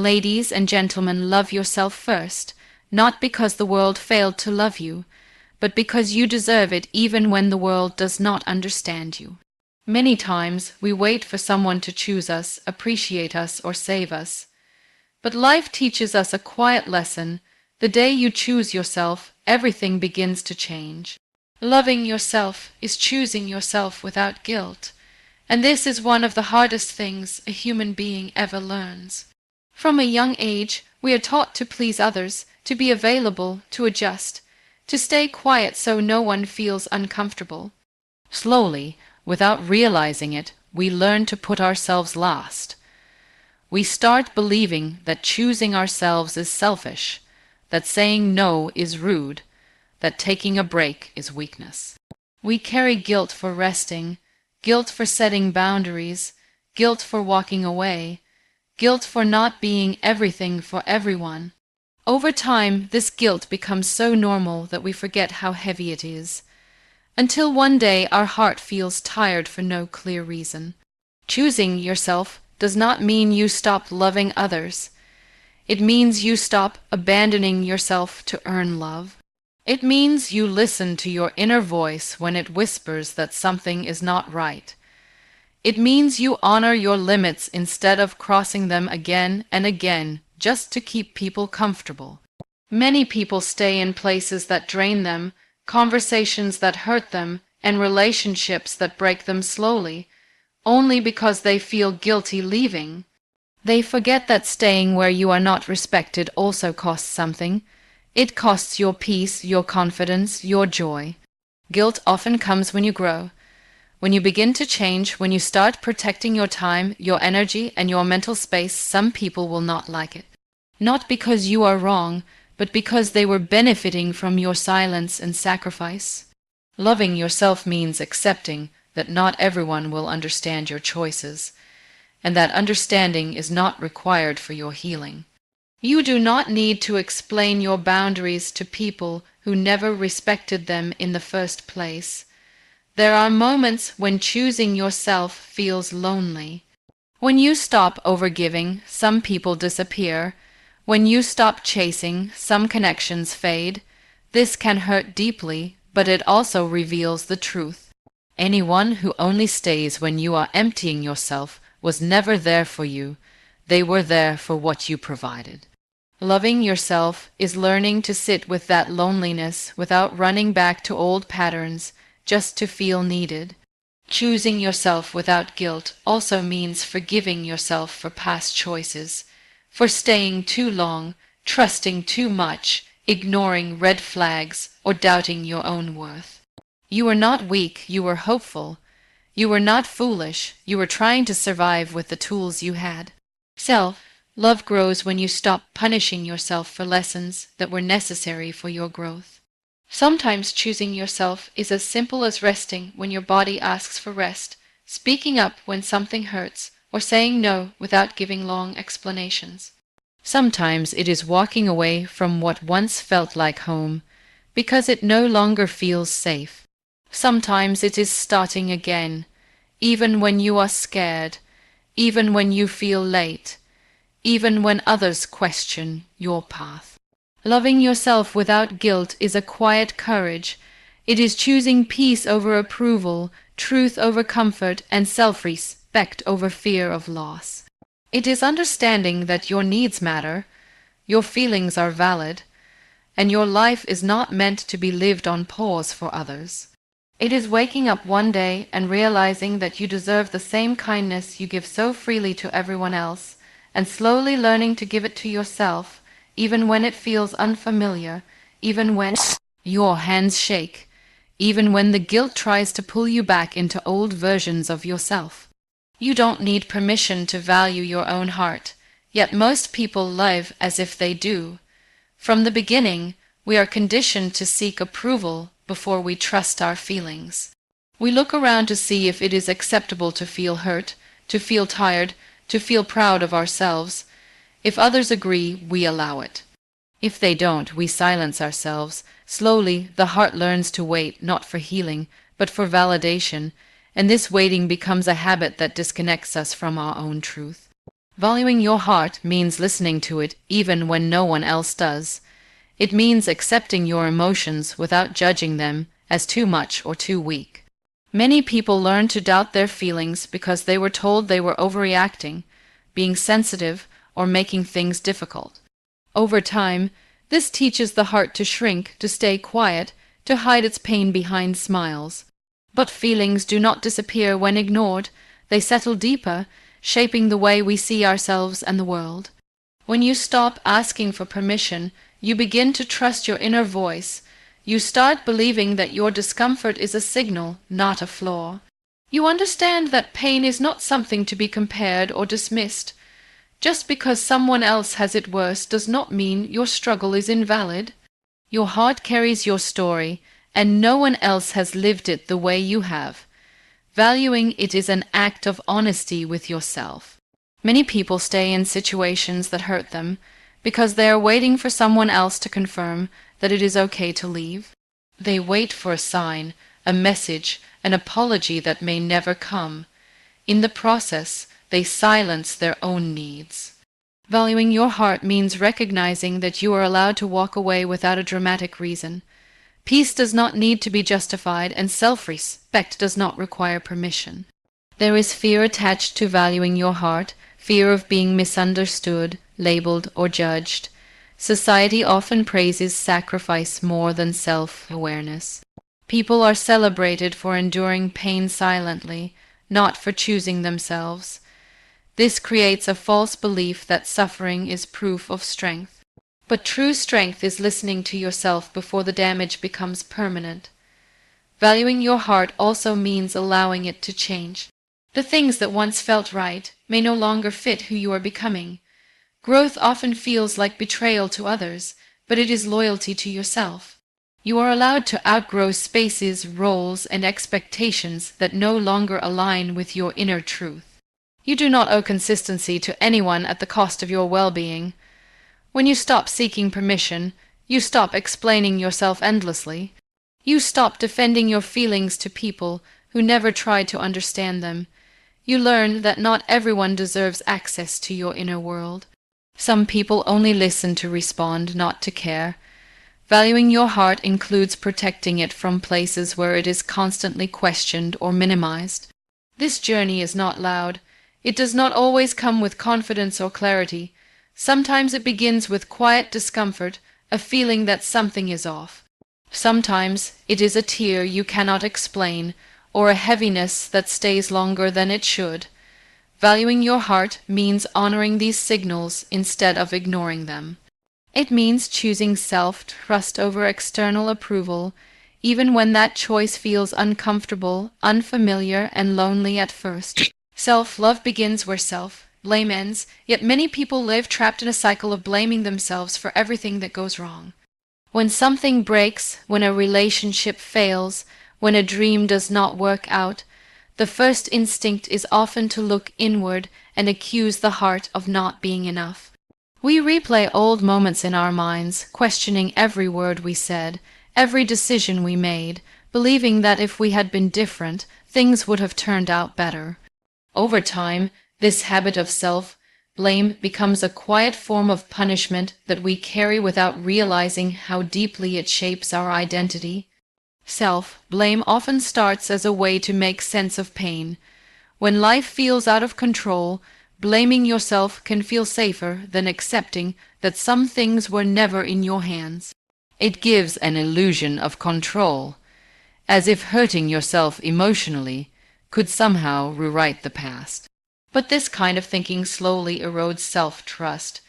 Ladies and gentlemen, love yourself first, not because the world failed to love you, but because you deserve it even when the world does not understand you. Many times we wait for someone to choose us, appreciate us, or save us. But life teaches us a quiet lesson. The day you choose yourself, everything begins to change. Loving yourself is choosing yourself without guilt, and this is one of the hardest things a human being ever learns. From a young age, we are taught to please others, to be available, to adjust, to stay quiet so no one feels uncomfortable. Slowly, without realizing it, we learn to put ourselves last. We start believing that choosing ourselves is selfish, that saying no is rude, that taking a break is weakness. We carry guilt for resting, guilt for setting boundaries, guilt for walking away, guilt for not being everything for everyone. Over time, this guilt becomes so normal that we forget how heavy it is, until one day our heart feels tired for no clear reason. Choosing yourself does not mean you stop loving others. It means you stop abandoning yourself to earn love. It means you listen to your inner voice when it whispers that something is not right. It means you honor your limits instead of crossing them again and again just to keep people comfortable. Many people stay in places that drain them, conversations that hurt them, and relationships that break them slowly, only because they feel guilty leaving. They forget that staying where you are not respected also costs something. It costs your peace, your confidence, your joy. Guilt often comes when you grow. When you begin to change, when you start protecting your time, your energy, and your mental space, some people will not like it. Not because you are wrong, but because they were benefiting from your silence and sacrifice. Loving yourself means accepting that not everyone will understand your choices, and that understanding is not required for your healing. You do not need to explain your boundaries to people who never respected them in the first place. There are moments when choosing yourself feels lonely. When you stop overgiving, some people disappear. When you stop chasing, some connections fade. This can hurt deeply, but it also reveals the truth. Anyone who only stays when you are emptying yourself was never there for you. They were there for what you provided. Loving yourself is learning to sit with that loneliness without running back to old patterns just to feel needed. Choosing yourself without guilt also means forgiving yourself for past choices, for staying too long, trusting too much, ignoring red flags, or doubting your own worth. You were not weak, you were hopeful. You were not foolish, you were trying to survive with the tools you had. Self-love grows when you stop punishing yourself for lessons that were necessary for your growth. Sometimes choosing yourself is as simple as resting when your body asks for rest, speaking up when something hurts, or saying no without giving long explanations. Sometimes it is walking away from what once felt like home, because it no longer feels safe. Sometimes it is starting again, even when you are scared, even when you feel late, even when others question your path. Loving yourself without guilt is a quiet courage. It is choosing peace over approval, truth over comfort, and self-respect over fear of loss. It is understanding that your needs matter, your feelings are valid, and your life is not meant to be lived on pause for others. It is waking up one day and realizing that you deserve the same kindness you give so freely to everyone else, and slowly learning to give it to yourself, even when it feels unfamiliar, even when your hands shake, even when the guilt tries to pull you back into old versions of yourself. You don't need permission to value your own heart, yet most people live as if they do. From the beginning, we are conditioned to seek approval before we trust our feelings. We look around to see if it is acceptable to feel hurt, to feel tired, to feel proud of ourselves. If others agree, we allow it. If they don't, we silence ourselves. Slowly, the heart learns to wait not for healing, but for validation, and this waiting becomes a habit that disconnects us from our own truth. Valuing your heart means listening to it even when no one else does. It means accepting your emotions without judging them as too much or too weak. Many people learn to doubt their feelings because they were told they were overreacting, being sensitive, or making things difficult. Over time, this teaches the heart to shrink, to stay quiet, to hide its pain behind smiles. But feelings do not disappear when ignored. They settle deeper, shaping the way we see ourselves and the world. When you stop asking for permission, you begin to trust your inner voice. You start believing that your discomfort is a signal, not a flaw. You understand that pain is not something to be compared or dismissed. Just because someone else has it worse does not mean your struggle is invalid. Your heart carries your story, and no one else has lived it the way you have. Valuing it is an act of honesty with yourself. Many people stay in situations that hurt them because they are waiting for someone else to confirm that it is okay to leave. They wait for a sign, a message, an apology that may never come. In the process, they silence their own needs. Valuing your heart means recognizing that you are allowed to walk away without a dramatic reason. Peace does not need to be justified, and self-respect does not require permission. There is fear attached to valuing your heart, fear of being misunderstood, labeled, or judged. Society often praises sacrifice more than self-awareness. People are celebrated for enduring pain silently, not for choosing themselves. This creates a false belief that suffering is proof of strength. But true strength is listening to yourself before the damage becomes permanent. Valuing your heart also means allowing it to change. The things that once felt right may no longer fit who you are becoming. Growth often feels like betrayal to others, but it is loyalty to yourself. You are allowed to outgrow spaces, roles, and expectations that no longer align with your inner truth. You do not owe consistency to anyone at the cost of your well-being. When you stop seeking permission, you stop explaining yourself endlessly. You stop defending your feelings to people who never tried to understand them. You learn that not everyone deserves access to your inner world. Some people only listen to respond, not to care. Valuing your heart includes protecting it from places where it is constantly questioned or minimized. This journey is not loud. It does not always come with confidence or clarity. Sometimes it begins with quiet discomfort, a feeling that something is off. Sometimes it is a tear you cannot explain, or a heaviness that stays longer than it should. Valuing your heart means honoring these signals instead of ignoring them. It means choosing self-trust over external approval, even when that choice feels uncomfortable, unfamiliar, and lonely at first. Self-love begins where self-blame ends, yet many people live trapped in a cycle of blaming themselves for everything that goes wrong. When something breaks, when a relationship fails, when a dream does not work out, the first instinct is often to look inward and accuse the heart of not being enough. We replay old moments in our minds, questioning every word we said, every decision we made, believing that if we had been different, things would have turned out better. Over time, this habit of self-blame becomes a quiet form of punishment that we carry without realizing how deeply it shapes our identity. Self-blame often starts as a way to make sense of pain. When life feels out of control, blaming yourself can feel safer than accepting that some things were never in your hands. It gives an illusion of control, as if hurting yourself emotionally could somehow rewrite the past. But this kind of thinking slowly erodes self-trust.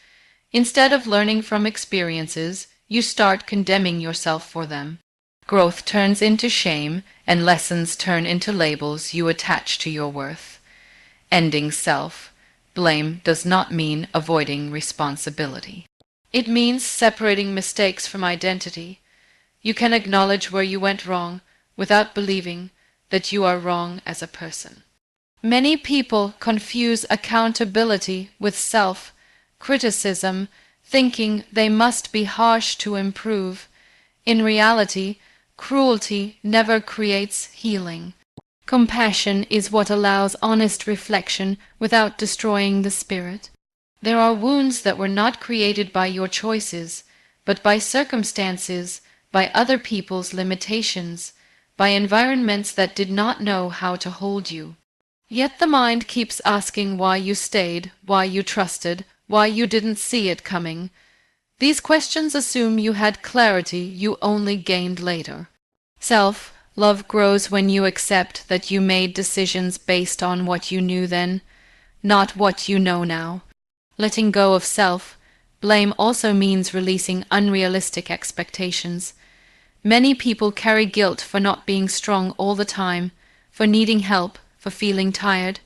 Instead of learning from experiences, you start condemning yourself for them. Growth turns into shame, and lessons turn into labels you attach to your worth. Ending self-blame does not mean avoiding responsibility. It means separating mistakes from identity. You can acknowledge where you went wrong without believing that you are wrong as a person. Many people confuse accountability with self-criticism, thinking they must be harsh to improve. In reality, cruelty never creates healing. Compassion is what allows honest reflection without destroying the spirit. There are wounds that were not created by your choices, but by circumstances, by other people's limitations, by environments that did not know how to hold you. Yet the mind keeps asking why you stayed, why you trusted, why you didn't see it coming. These questions assume you had clarity you only gained later. Self-love grows when you accept that you made decisions based on what you knew then, not what you know now. Letting go of self-blame also means releasing unrealistic expectations. Many people carry guilt for not being strong all the time, for needing help, for feeling tired.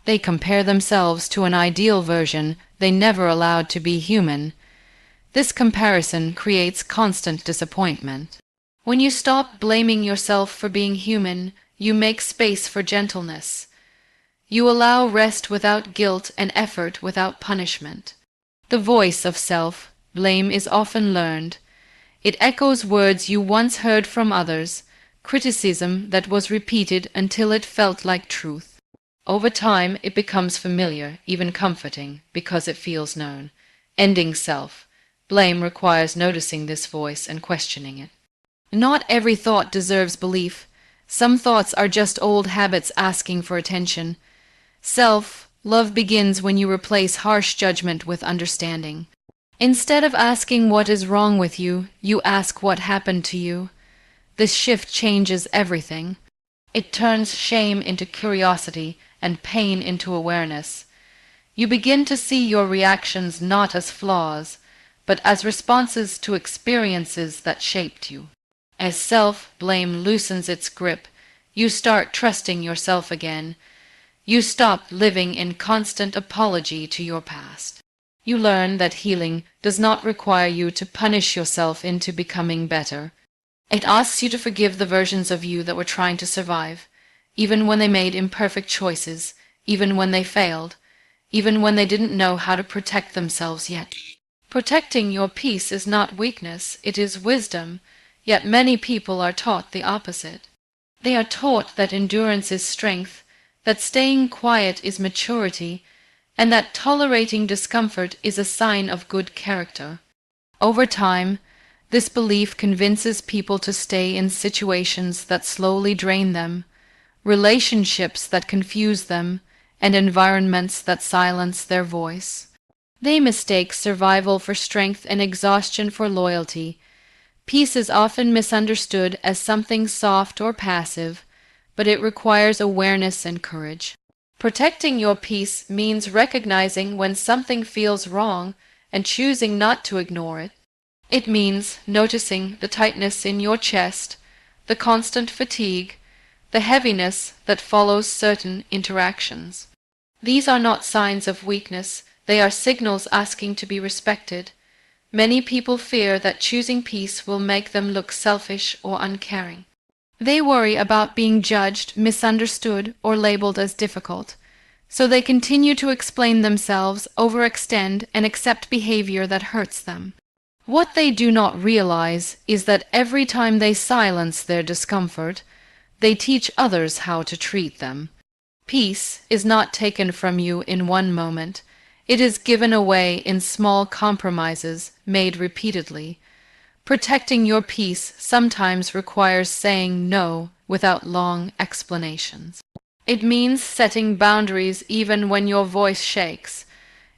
They compare themselves to an ideal version they never allowed to be human. This comparison creates constant disappointment. When you stop blaming yourself for being human, you make space for gentleness. You allow rest without guilt and effort without punishment. The voice of self-blame is often learned. It echoes words you once heard from others, criticism that was repeated until it felt like truth. Over time, it becomes familiar, even comforting, because it feels known. Ending self-blame requires noticing this voice and questioning it. Not every thought deserves belief. Some thoughts are just old habits asking for attention. Self-love begins when you replace harsh judgment with understanding. Instead of asking what is wrong with you, you ask what happened to you. This shift changes everything. It turns shame into curiosity and pain into awareness. You begin to see your reactions not as flaws, but as responses to experiences that shaped you. As self-blame loosens its grip, you start trusting yourself again. You stop living in constant apology to your past. You learn that healing does not require you to punish yourself into becoming better. It asks you to forgive the versions of you that were trying to survive, even when they made imperfect choices, even when they failed, even when they didn't know how to protect themselves yet. Protecting your peace is not weakness, it is wisdom, yet many people are taught the opposite. They are taught that endurance is strength, that staying quiet is maturity, and that tolerating discomfort is a sign of good character. Over time, this belief convinces people to stay in situations that slowly drain them, relationships that confuse them, and environments that silence their voice. They mistake survival for strength and exhaustion for loyalty. Peace is often misunderstood as something soft or passive, but it requires awareness and courage. Protecting your peace means recognizing when something feels wrong and choosing not to ignore it. It means noticing the tightness in your chest, the constant fatigue, the heaviness that follows certain interactions. These are not signs of weakness, they are signals asking to be respected. Many people fear that choosing peace will make them look selfish or uncaring. They worry about being judged, misunderstood, or labeled as difficult, so they continue to explain themselves, overextend, and accept behavior that hurts them. What they do not realize is that every time they silence their discomfort, they teach others how to treat them. Peace is not taken from you in one moment. It is given away in small compromises made repeatedly. Protecting your peace sometimes requires saying no without long explanations. It means setting boundaries even when your voice shakes.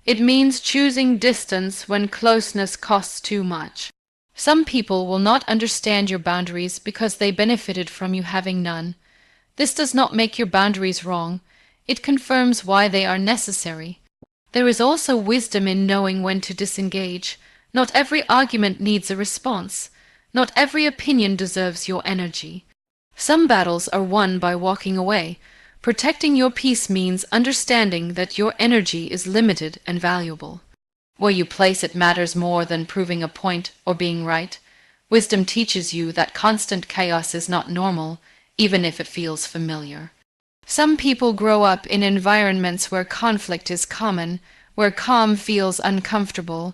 It means choosing distance when closeness costs too much. Some people will not understand your boundaries because they benefited from you having none. This does not make your boundaries wrong. It confirms why they are necessary. There is also wisdom in knowing when to disengage. Not every argument needs a response. Not every opinion deserves your energy. Some battles are won by walking away. Protecting your peace means understanding that your energy is limited and valuable. Where you place it matters more than proving a point or being right. Wisdom teaches you that constant chaos is not normal, even if it feels familiar. Some people grow up in environments where conflict is common, where calm feels uncomfortable.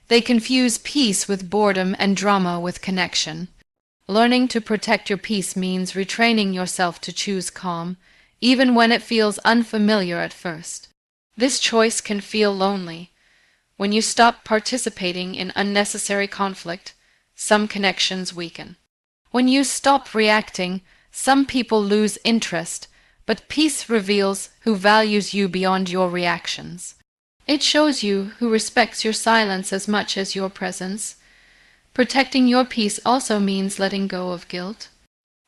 They confuse peace with boredom and drama with connection. Learning to protect your peace means retraining yourself to choose calm, even when it feels unfamiliar at first. This choice can feel lonely. When you stop participating in unnecessary conflict, some connections weaken. When you stop reacting, some people lose interest, but peace reveals who values you beyond your reactions. It shows you who respects your silence as much as your presence. Protecting your peace also means letting go of guilt.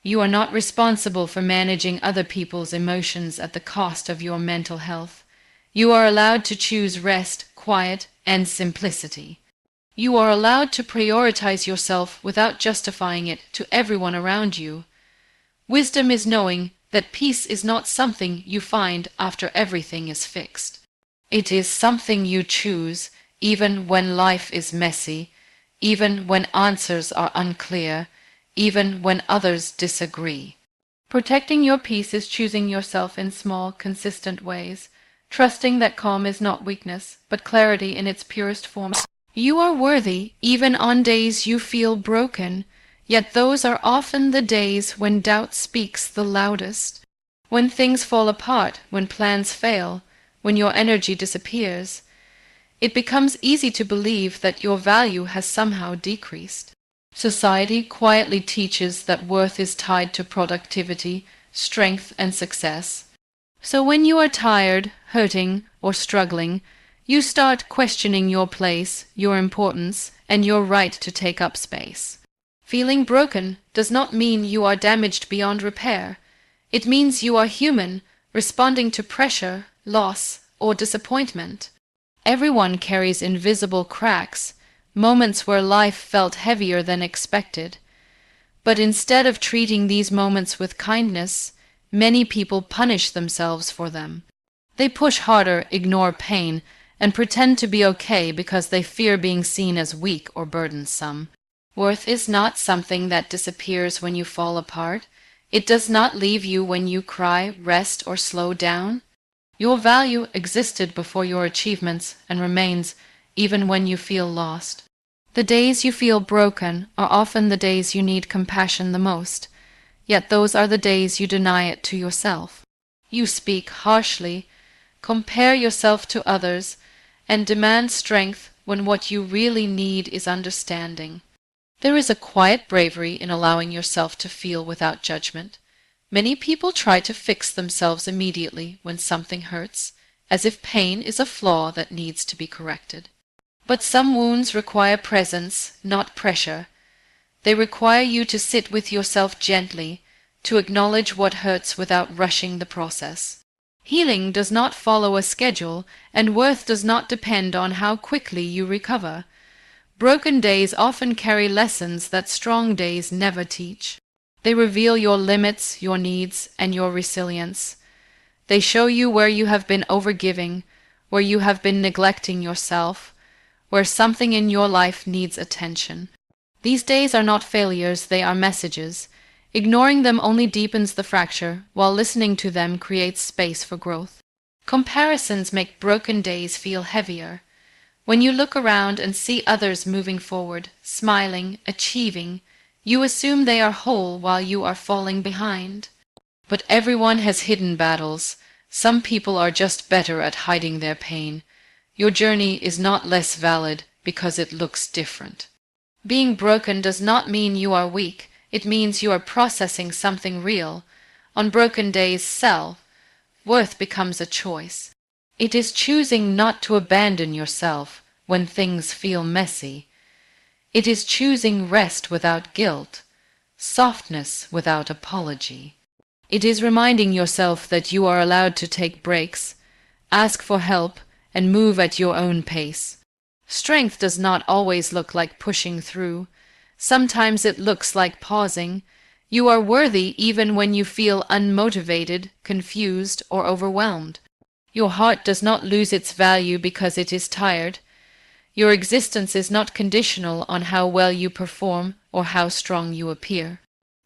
You are not responsible for managing other people's emotions at the cost of your mental health. You are allowed to choose rest, quiet, and simplicity. You are allowed to prioritize yourself without justifying it to everyone around you. Wisdom is knowing that peace is not something you find after everything is fixed. It is something you choose even when life is messy, even when answers are unclear, even when others disagree. Protecting your peace is choosing yourself in small, consistent ways, trusting that calm is not weakness, but clarity in its purest form. You are worthy even on days you feel broken, yet those are often the days when doubt speaks the loudest. When things fall apart, when plans fail, when your energy disappears, it becomes easy to believe that your value has somehow decreased. Society quietly teaches that worth is tied to productivity, strength, and success. So when you are tired, hurting, or struggling, you start questioning your place, your importance, and your right to take up space. Feeling broken does not mean you are damaged beyond repair. It means you are human, responding to pressure, loss, or disappointment. Everyone carries invisible cracks, moments where life felt heavier than expected. But instead of treating these moments with kindness, many people punish themselves for them. They push harder, ignore pain, and pretend to be okay because they fear being seen as weak or burdensome. Worth is not something that disappears when you fall apart. It does not leave you when you cry, rest, or slow down. Your value existed before your achievements and remains even when you feel lost. The days you feel broken are often the days you need compassion the most, yet those are the days you deny it to yourself. You speak harshly, compare yourself to others, and demand strength when what you really need is understanding. There is a quiet bravery in allowing yourself to feel without judgment. Many people try to fix themselves immediately when something hurts, as if pain is a flaw that needs to be corrected. But some wounds require presence, not pressure. They require you to sit with yourself gently, to acknowledge what hurts without rushing the process. Healing does not follow a schedule, and worth does not depend on how quickly you recover. Broken days often carry lessons that strong days never teach. They reveal your limits, your needs, and your resilience. They show you where you have been overgiving, where you have been neglecting yourself, where something in your life needs attention. These days are not failures, they are messages. Ignoring them only deepens the fracture, while listening to them creates space for growth. Comparisons make broken days feel heavier. When you look around and see others moving forward, smiling, achieving, you assume they are whole while you are falling behind. But everyone has hidden battles. Some people are just better at hiding their pain. Your journey is not less valid because it looks different. Being broken does not mean you are weak. It means you are processing something real. On broken days, self-worth becomes a choice. It is choosing not to abandon yourself when things feel messy. It is choosing rest without guilt, softness without apology. It is reminding yourself that you are allowed to take breaks, ask for help, and move at your own pace. Strength does not always look like pushing through. Sometimes it looks like pausing. You are worthy even when you feel unmotivated, confused, or overwhelmed. Your heart does not lose its value because it is tired. Your existence is not conditional on how well you perform or how strong you appear.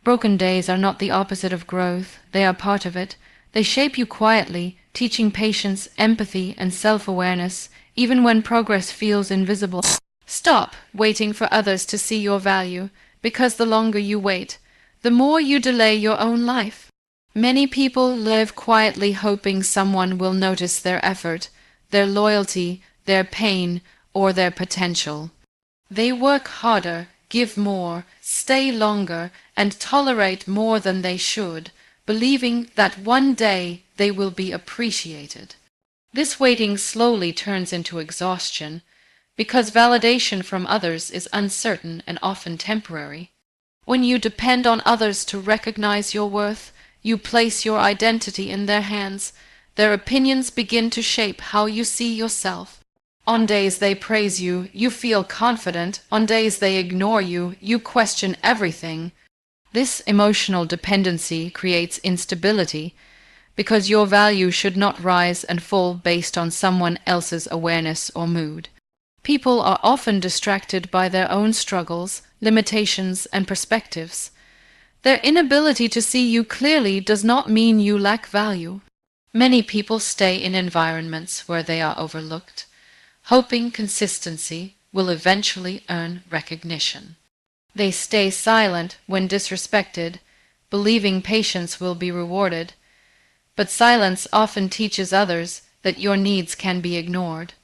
Broken days are not the opposite of growth. They are part of it. They shape you quietly, teaching patience, empathy, and self-awareness, even when progress feels invisible. Stop waiting for others to see your value, because the longer you wait, the more you delay your own life. Many people live quietly hoping someone will notice their effort, their loyalty, their pain, or their potential. They work harder, give more, stay longer, and tolerate more than they should, believing that one day they will be appreciated. This waiting slowly turns into exhaustion, because validation from others is uncertain and often temporary. When you depend on others to recognize your worth, you place your identity in their hands. Their opinions begin to shape how you see yourself. On days they praise you, you feel confident. On days they ignore you, you question everything. This emotional dependency creates instability, because your value should not rise and fall based on someone else's awareness or mood. People are often distracted by their own struggles, limitations, and perspectives. Their inability to see you clearly does not mean you lack value. Many people stay in environments where they are overlooked, hoping consistency will eventually earn recognition. They stay silent when disrespected, believing patience will be rewarded, but silence often teaches others that your needs can be ignored.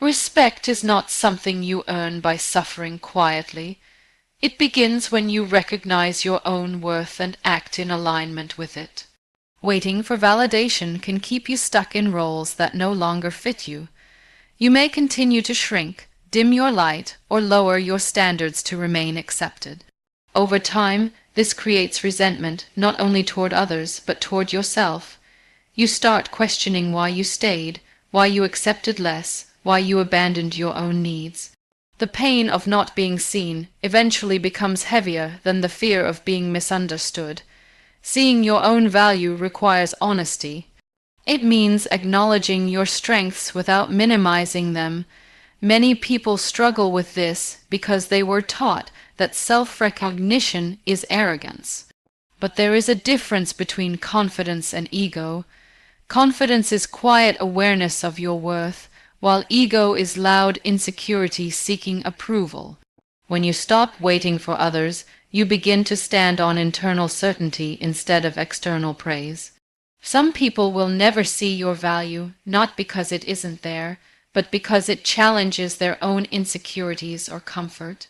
Respect is not something you earn by suffering quietly. It begins when you recognize your own worth and act in alignment with it. Waiting for validation can keep you stuck in roles that no longer fit you. You may continue to shrink, dim your light, or lower your standards to remain accepted. Over time, this creates resentment not only toward others but toward yourself. You start questioning why you stayed, why you accepted less, why you abandoned your own needs. The pain of not being seen eventually becomes heavier than the fear of being misunderstood. Seeing your own value requires honesty. It means acknowledging your strengths without minimizing them. Many people struggle with this because they were taught that self-recognition is arrogance. But there is a difference between confidence and ego. Confidence is quiet awareness of your worth, while ego is loud insecurity seeking approval. When you stop waiting for others, you begin to stand on internal certainty instead of external praise. Some people will never see your value, not because it isn't there, but because it challenges their own insecurities or comfort.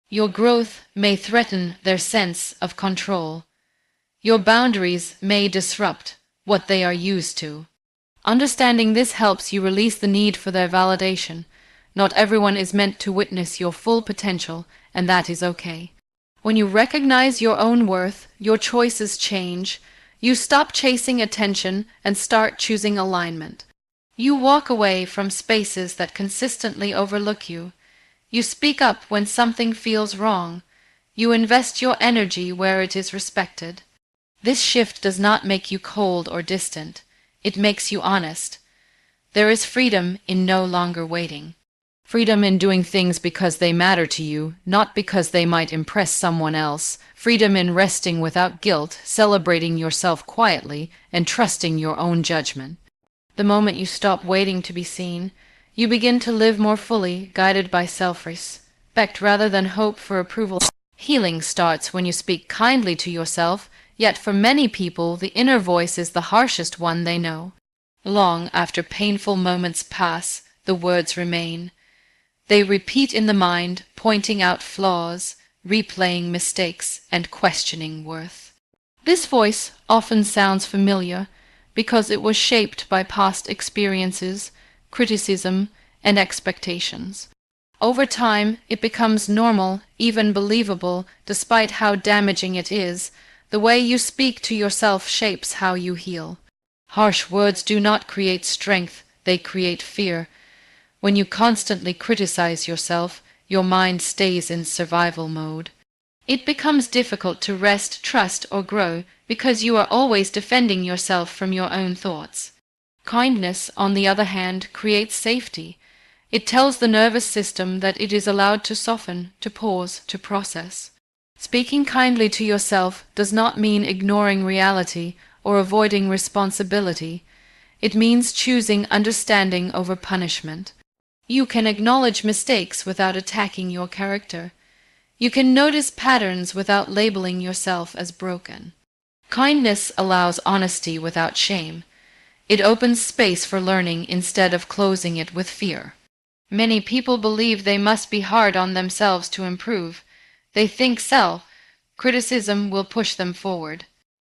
Your growth may threaten their sense of control. Your boundaries may disrupt what they are used to. Understanding this helps you release the need for their validation. Not everyone is meant to witness your full potential, and that is okay. When you recognize your own worth, your choices change. You stop chasing attention and start choosing alignment. You walk away from spaces that consistently overlook you. You speak up when something feels wrong. You invest your energy where it is respected. This shift does not make you cold or distant. It makes you honest. There is freedom in no longer waiting. Freedom in doing things because they matter to you, not because they might impress someone else. Freedom in resting without guilt, celebrating yourself quietly, and trusting your own judgment. The moment you stop waiting to be seen, you begin to live more fully, guided by self-respect rather than hope for approval. Healing starts when you speak kindly to yourself, yet for many people the inner voice is the harshest one they know. Long after painful moments pass, the words remain. They repeat in the mind, pointing out flaws, replaying mistakes, and questioning worth. This voice often sounds familiar because it was shaped by past experiences, criticism, and expectations. Over time, it becomes normal, even believable, despite how damaging it is. The way you speak to yourself shapes how you heal. Harsh words do not create strength, they create fear. When you constantly criticize yourself, your mind stays in survival mode. It becomes difficult to rest, trust, or grow because you are always defending yourself from your own thoughts. Kindness, on the other hand, creates safety. It tells the nervous system that it is allowed to soften, to pause, to process. Speaking kindly to yourself does not mean ignoring reality or avoiding responsibility. It means choosing understanding over punishment. You can acknowledge mistakes without attacking your character. You can notice patterns without labeling yourself as broken. Kindness allows honesty without shame. It opens space for learning instead of closing it with fear. Many people believe they must be hard on themselves to improve. They think self-criticism will push them forward.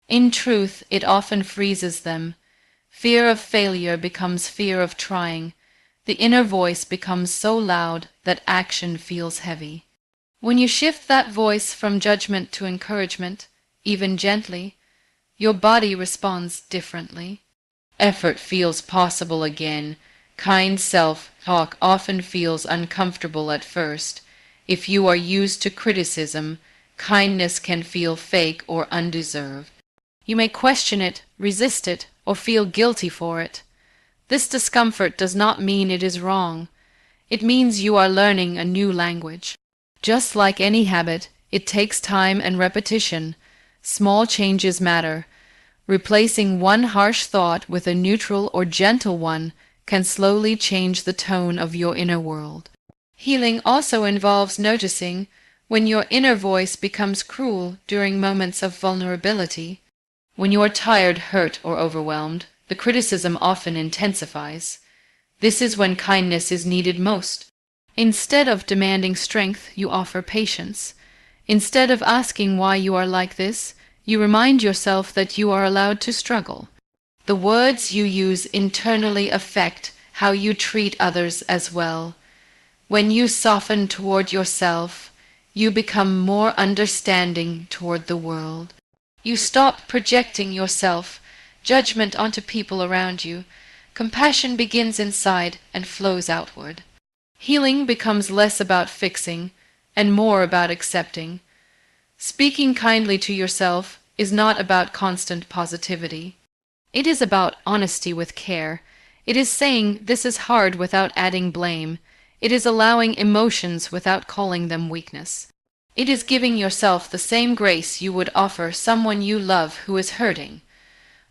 In truth, it often freezes them. Fear of failure becomes fear of trying. The inner voice becomes so loud that action feels heavy. When you shift that voice from judgment to encouragement, even gently, your body responds differently. Effort feels possible again. Kind self-talk often feels uncomfortable at first. If you are used to criticism, kindness can feel fake or undeserved. You may question it, resist it, or feel guilty for it. This discomfort does not mean it is wrong. It means you are learning a new language. Just like any habit, it takes time and repetition. Small changes matter. Replacing one harsh thought with a neutral or gentle one can slowly change the tone of your inner world. Healing also involves noticing when your inner voice becomes cruel during moments of vulnerability. When you are tired, hurt, or overwhelmed, the criticism often intensifies. This is when kindness is needed most. Instead of demanding strength, you offer patience. Instead of asking why you are like this, you remind yourself that you are allowed to struggle. The words you use internally affect how you treat others as well. When you soften toward yourself, you become more understanding toward the world. You stop projecting yourself, judgment onto people around you. Compassion begins inside and flows outward. Healing becomes less about fixing and more about accepting. Speaking kindly to yourself is not about constant positivity. It is about honesty with care. It is saying this is hard without adding blame. It is allowing emotions without calling them weakness. It is giving yourself the same grace you would offer someone you love who is hurting.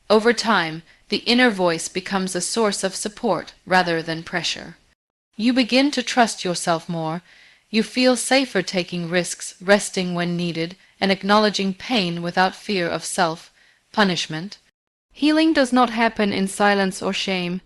Over time, the inner voice becomes a source of support rather than pressure. You begin to trust yourself more. You feel safer taking risks, resting when needed, and acknowledging pain without fear of self-punishment. Healing does not happen in silence or shame.